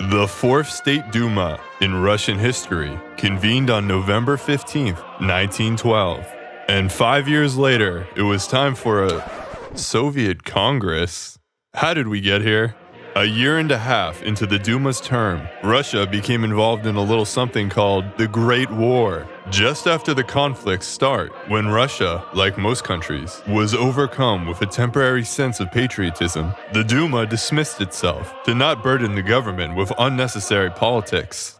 The Fourth State Duma in Russian history convened on November 15, 1912. And 5 years later, it was time for a Soviet Congress. How did we get here? A year and a half into the Duma's term, Russia became involved in a little something called the Great War. Just after the conflict's start, when Russia, like most countries, was overcome with a temporary sense of patriotism, the Duma dismissed itself to not burden the government with unnecessary politics.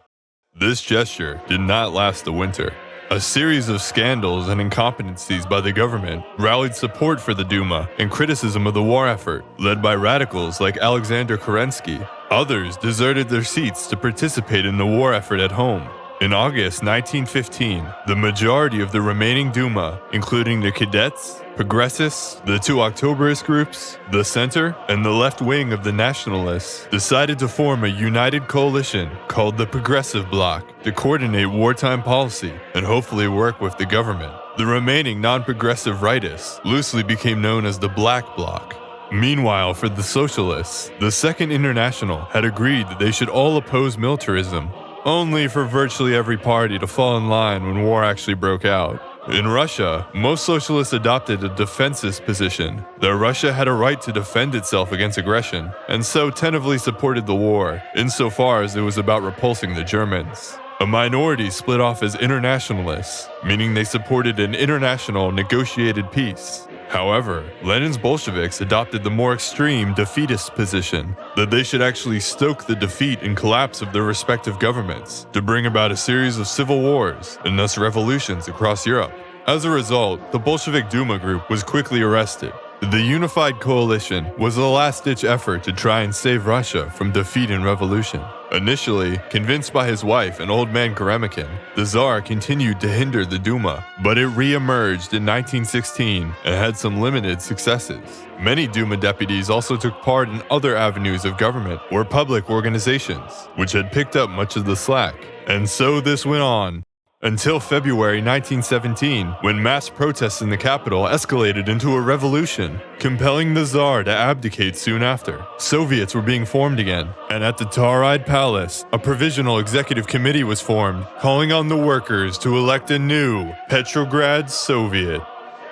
This gesture did not last the winter. A series of scandals and incompetencies by the government rallied support for the Duma and criticism of the war effort, led by radicals like Alexander Kerensky. Others deserted their seats to participate in the war effort at home. In August 1915, the majority of the remaining Duma, including the Cadets, Progressists, the two Octoberist groups, the center, and the left wing of the Nationalists, decided to form a united coalition called the Progressive Bloc to coordinate wartime policy and hopefully work with the government. The remaining non-progressive rightists loosely became known as the Black Bloc. Meanwhile, for the Socialists, the Second International had agreed that they should all oppose militarism, only for virtually every party to fall in line when war actually broke out. In Russia, most socialists adopted a defensist position, that Russia had a right to defend itself against aggression, and so tentatively supported the war, insofar as it was about repulsing the Germans. A minority split off as internationalists, meaning they supported an international negotiated peace. However, Lenin's Bolsheviks adopted the more extreme defeatist position, that they should actually stoke the defeat and collapse of their respective governments to bring about a series of civil wars and thus revolutions across Europe. As a result, the Bolshevik Duma group was quickly arrested. The unified coalition was a last-ditch effort to try and save Russia from defeat and revolution. Initially, convinced by his wife and old man Karamikin, the Tsar continued to hinder the Duma, but it re-emerged in 1916 and had some limited successes. Many Duma deputies also took part in other avenues of government or public organizations, which had picked up much of the slack. And so this went on, until February 1917, when mass protests in the capital escalated into a revolution, compelling the Tsar to abdicate soon after. Soviets were being formed again, and at the Tauride Palace, a provisional executive committee was formed, calling on the workers to elect a new Petrograd Soviet.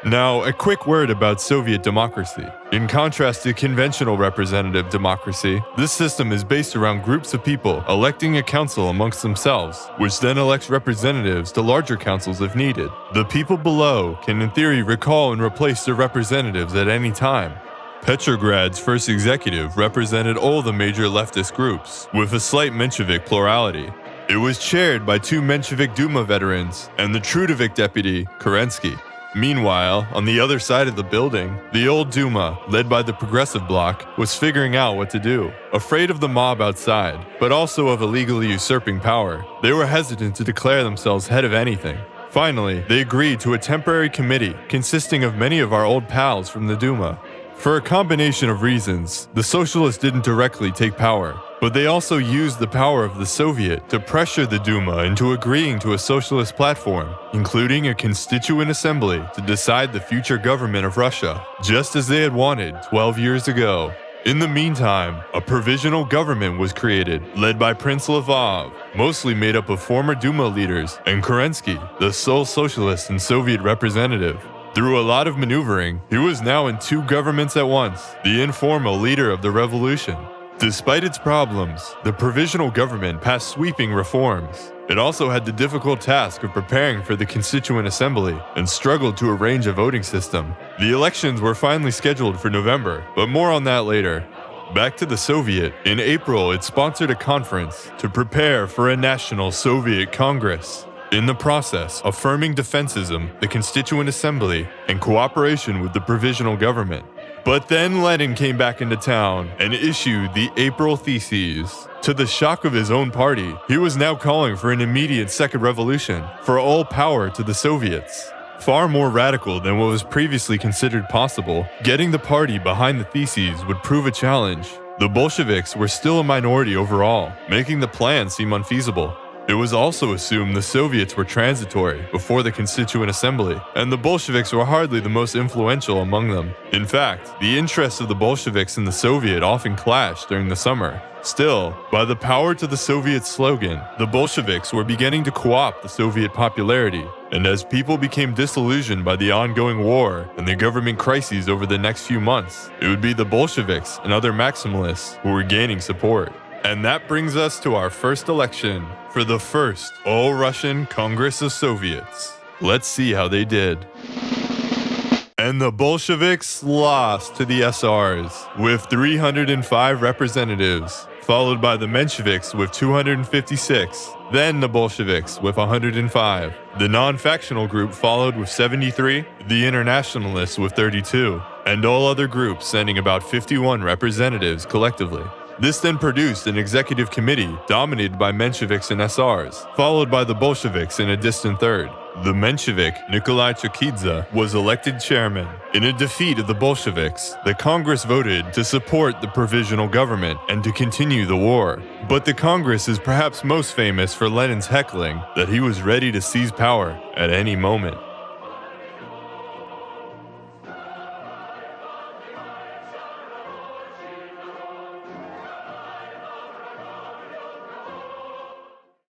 Now, a quick word about Soviet democracy. In contrast to conventional representative democracy, this system is based around groups of people electing a council amongst themselves, which then elects representatives to larger councils if needed. The people below can in theory recall and replace their representatives at any time. Petrograd's first executive represented all the major leftist groups, with a slight Menshevik plurality. It was chaired by two Menshevik Duma veterans and the Trudovik deputy, Kerensky. Meanwhile, on the other side of the building, the old Duma, led by the Progressive Bloc, was figuring out what to do. Afraid of the mob outside, but also of illegally usurping power, they were hesitant to declare themselves head of anything. Finally, they agreed to a temporary committee consisting of many of our old pals from the Duma. For a combination of reasons, the Socialists didn't directly take power, but they also used the power of the Soviet to pressure the Duma into agreeing to a socialist platform, including a constituent assembly to decide the future government of Russia, just as they had wanted 12 years ago. In the meantime, a provisional government was created, led by Prince Lvov, mostly made up of former Duma leaders, and Kerensky, the sole socialist and Soviet representative. Through a lot of maneuvering, he was now in two governments at once, the informal leader of the revolution. Despite its problems, the provisional government passed sweeping reforms. It also had the difficult task of preparing for the Constituent Assembly and struggled to arrange a voting system. The elections were finally scheduled for November, but more on that later. Back to the Soviet, in April it sponsored a conference to prepare for a National Soviet Congress. In the process, affirming defensism, the Constituent Assembly, and cooperation with the Provisional Government. But then Lenin came back into town and issued the April Theses. To the shock of his own party, he was now calling for an immediate second revolution, for all power to the Soviets. Far more radical than what was previously considered possible, getting the party behind the Theses would prove a challenge. The Bolsheviks were still a minority overall, making the plan seem unfeasible. It was also assumed the Soviets were transitory before the Constituent Assembly, and the Bolsheviks were hardly the most influential among them. In fact, the interests of the Bolsheviks and the Soviet often clashed during the summer. Still, by the power to the Soviet slogan, the Bolsheviks were beginning to co-opt the Soviet popularity, and as people became disillusioned by the ongoing war and the government crises over the next few months, it would be the Bolsheviks and other maximalists who were gaining support. And that brings us to our first election for the first All-Russian Congress of Soviets. Let's see how they did. And the Bolsheviks lost to the SRs with 305 representatives, followed by the Mensheviks with 256, then the Bolsheviks with 105. The non-factional group followed with 73, the Internationalists with 32, and all other groups sending about 51 representatives collectively. This then produced an executive committee dominated by Mensheviks and SRs, followed by the Bolsheviks in a distant third. The Menshevik, Nikolai Chokidze, was elected chairman. In a defeat of the Bolsheviks, the Congress voted to support the Provisional Government and to continue the war. But the Congress is perhaps most famous for Lenin's heckling that he was ready to seize power at any moment.